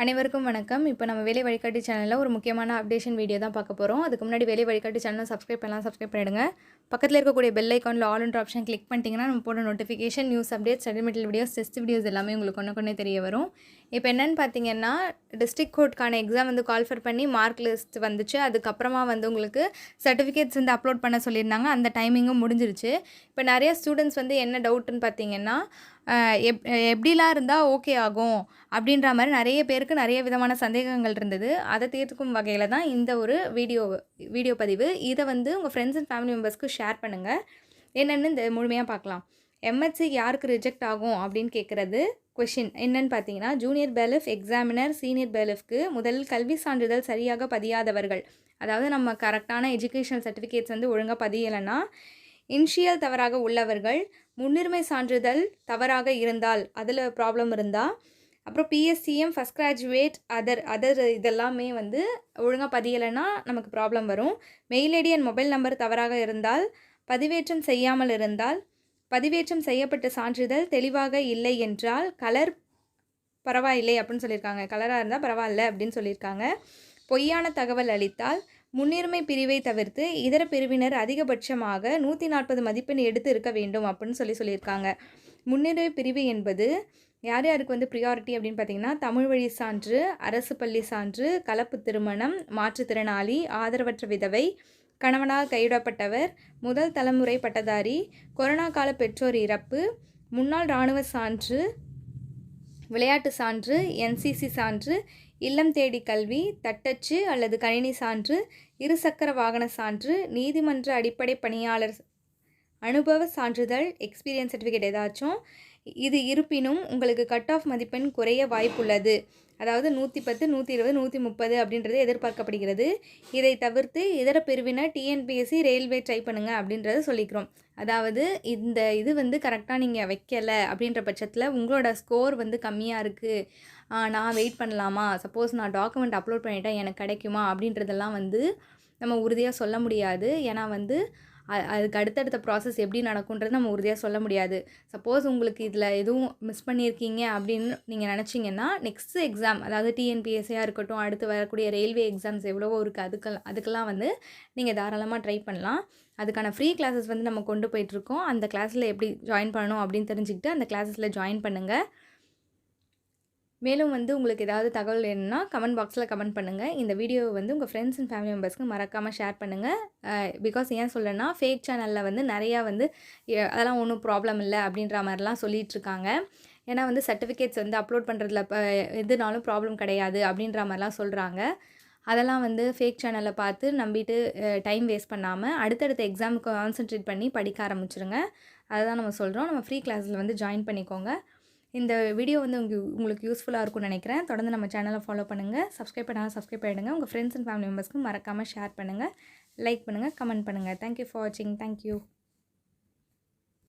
அனைவருக்கும் வணக்கம். இப்போ நம்ம வேலை வழிகாட்டி சேனலில் ஒரு முக்கியமான அப்டேஷன் வீடியோ தான் பார்க்க போகிறோம். அதுக்கு முன்னாடி வேலை வழிகாட்டி சேனலை சப்ஸ்கிரைப் பண்ணிடுங்க. பக்கத்தில் இருக்கக்கூடிய பெல் ஐக்கானில் ஆல்ன்ற ஆப்ஷன் கிளிக் பண்ணிட்டீங்கன்னா நம்ம போட notification, news update, study material videos, test videos எல்லாமே உங்களுக்கு ஒன்று தெரிய வரும். இப்போ என்னென்னு பார்த்தீங்கன்னா, டிஸ்ட்ரிக்ட் கோர்ட்டுக்கான எக்ஸாம் கால்ஃபர் பண்ணி மார்க் லிஸ்ட் வந்துச்சு. அதுக்கப்புறமா உங்களுக்கு சர்டிஃபிகேட்ஸ் அப்லோட் பண்ண சொல்லியிருந்தாங்க. அந்த டைமிங்கும் முடிஞ்சிருச்சு. இப்போ நிறைய ஸ்டூடெண்ட்ஸ் என்ன டவுட்டுன்னு பார்த்தீங்கன்னா, எப்படிலாம் இருந்தால் ஓகே ஆகும் அப்படின்ற மாதிரி நிறைய பேருக்கு நிறைய விதமான சந்தேகங்கள் இருந்தது. அதை தீர்க்கும் வகையில் தான் இந்த ஒரு வீடியோ பதிவு. இதை உங்கள் ஃப்ரெண்ட்ஸ் அண்ட் ஃபேமிலி மெம்பர்ஸ்க்கு ஷேர் பண்ணுங்கள். என்னென்னு இந்த முழுமையாக பார்க்கலாம். எம்ஹெச்சி யாருக்கு ரிஜெக்ட் ஆகும் அப்படின்னு கேட்குறது கொஷின் என்னன்னு பார்த்தீங்கன்னா, ஜூனியர் பேலிஃப் எக்ஸாமினர், சீனியர் பேலிஃப்க்கு முதலில் கல்வி சான்றிதழ் சரியாக பதியாதவர்கள், அதாவது நம்ம கரெக்டான எஜுகேஷனல் சர்டிஃபிகேட்ஸ் ஒழுங்காக பதியலைன்னா, இனிஷியல் தவறாக உள்ளவர்கள், முன்னுரிமை சான்றிதழ் தவறாக இருந்தால் அதில் ப்ராப்ளம் இருந்தால், அப்புறம் பிஎஸ்சிஎம், ஃபஸ்ட் கிராஜுவேட், அதர் இதெல்லாமே ஒழுங்காக பதியலைன்னா நமக்கு ப்ராப்ளம் வரும். Mail ID and mobile number தவறாக இருந்தால், பதிவேற்றம் செய்யாமல் இருந்தால், பதிவேற்றம் செய்யப்பட்ட சான்றிதழ் தெளிவாக இல்லை என்றால், கலர் பரவாயில்லை அப்படின்னு சொல்லியிருக்காங்க. கலராக இருந்தால் பரவாயில்ல அப்படின்னு சொல்லியிருக்காங்க. பொய்யான தகவல் அளித்தால், முன்னுரிமை பிரிவை தவிர்த்து இதர பிரிவினர் அதிகபட்சமாக 140 மதிப்பெண் எடுத்து இருக்க வேண்டும் அப்படின்னு சொல்லியிருக்காங்க. முன்னுரிமை பிரிவு என்பது யார் யாருக்கு ப்ரியாரிட்டி அப்படின்னு பார்த்தீங்கன்னா, தமிழ் வழி சான்று, அரசு பள்ளி சான்று, கலப்பு திருமணம், மாற்றுத்திறனாளி, ஆதரவற்ற விதவை, கணவனால் கைவிடப்பட்டவர், முதல் தலைமுறை பட்டதாரி, கொரோனா கால பெற்றோர் இறப்பு, முன்னாள் இராணுவ சான்று, விளையாட்டு சான்று, என்சிசி சான்று, இல்லம் தேடி கல்வி, தட்டச்சு அல்லது கணினி சான்று, இருசக்கர வாகன சான்று, நீதிமன்ற அடிப்படை பணியாளர் அனுபவ சான்றிதழ், எக்ஸ்பீரியன்ஸ் சர்டிஃபிகேட் ஏதாச்சும் இது இருப்பினும் உங்களுக்கு கட் ஆஃப் மதிப்பெண் குறைய வாய்ப்புள்ளது. அதாவது 110, 120, 130 அப்படின்றது எதிர்பார்க்கப்படுகிறது. இதை தவிர்த்து இதர பிரிவினர் டிஎன்பிஎஸ்சி, ரயில்வே ட்ரை பண்ணுங்கள் அப்படின்றது சொல்லிக்கிறோம். அதாவது இந்த இது கரெக்டாக நீங்கள் வைக்கலை அப்படின்ற பட்சத்தில் உங்களோட ஸ்கோர் கம்மியாக இருக்குது, நான் வெயிட் பண்ணலாமா, சப்போஸ் நான் டாக்குமெண்ட் அப்லோட் பண்ணிட்டேன் எனக்கு கிடைக்குமா அப்படின்றதெல்லாம் நம்ம உறுதியாக சொல்ல முடியாது. ஏன்னா அதுக்கு அடுத்தடுத்த ப்ராசஸ் எப்படி நடக்குன்றது நம்ம உறுதியாக சொல்ல முடியாது. சப்போஸ் உங்களுக்கு இதில் எதுவும் மிஸ் பண்ணியிருக்கீங்க அப்படின்னு நீங்கள் நினச்சிங்கன்னா, நெக்ஸ்ட் எக்ஸாம், அதாவது டிஎன்பிஎஸ்சியாக இருக்கட்டும், அடுத்து வரக்கூடிய ரயில்வே எக்ஸாம்ஸ் எவ்வளவோ இருக்குது, அதுக்கெல்லாம் நீங்கள் தாராளமாக ட்ரை பண்ணலாம். அதுக்கான ஃப்ரீ கிளாஸஸ் நம்ம கொண்டு போயிட்டுருக்கோம். அந்த கிளாஸில் எப்படி ஜாயின் பண்ணணும் அப்படின்னு தெரிஞ்சுக்கிட்டு அந்த கிளாஸஸில் ஜாயின் பண்ணுங்கள். மேலும் உங்களுக்கு ஏதாவது தகவல் வேணும்னா கமெண்ட் பாக்ஸில் கமெண்ட் பண்ணுங்கள். இந்த வீடியோ உங்கள் ஃப்ரெண்ட்ஸ் அண்ட் ஃபேமிலி மெம்பர்ஸ்க்கு மறக்காமல் ஷேர் பண்ணுங்கள். பிகாஸ் ஏன் சொல்லனா, ஃபேக் சேனலில் நிறையா அதெல்லாம் ஒன்றும் ப்ராப்ளம் இல்லை அப்படின்ற மாதிரிலாம் சொல்லிகிட்ருக்காங்க. ஏன்னா சர்டிஃபிகேட்ஸ் அப்லோட் பண்ணுறதுல எதுனாலும் ப்ராப்ளம் கிடையாது அப்படின்ற மாதிரிலாம் சொல்கிறாங்க. அதெல்லாம் ஃபேக் சேனலில் பார்த்து நம்பிட்டு டைம் வேஸ்ட் பண்ணாமல் அடுத்தடுத்த எக்ஸாமுக்கு கான்சன்ட்ரேட் பண்ணி படிக்க ஆரம்பிச்சிருங்க. அதுதான் நம்ம சொல்கிறோம். நம்ம ஃப்ரீ கிளாஸில் ஜாயின் பண்ணிக்கோங்க. இந்த வீடியோ உங்களுக்கு யூஸ்ஃபுல்லாக இருக்கும்னு நினைக்கிறேன். தொடர்ந்து நம்ம சேனலை ஃபாலோ பண்ணுங்கள். சப்ஸ்கிரைப் பண்ணிடுங்க. உங்கள் ஃப்ரெண்ட்ஸ் அண்ட் ஃபேமிலி மெம்பர்ஸ்க்கு மறக்காமல் ஷேர் பண்ணுங்கள், லைக் பண்ணுங்கள், கமெண்ட் பண்ணுங்கள். தேங்க்யூ ஃபார் வாட்சிங். தேங்க்யூ.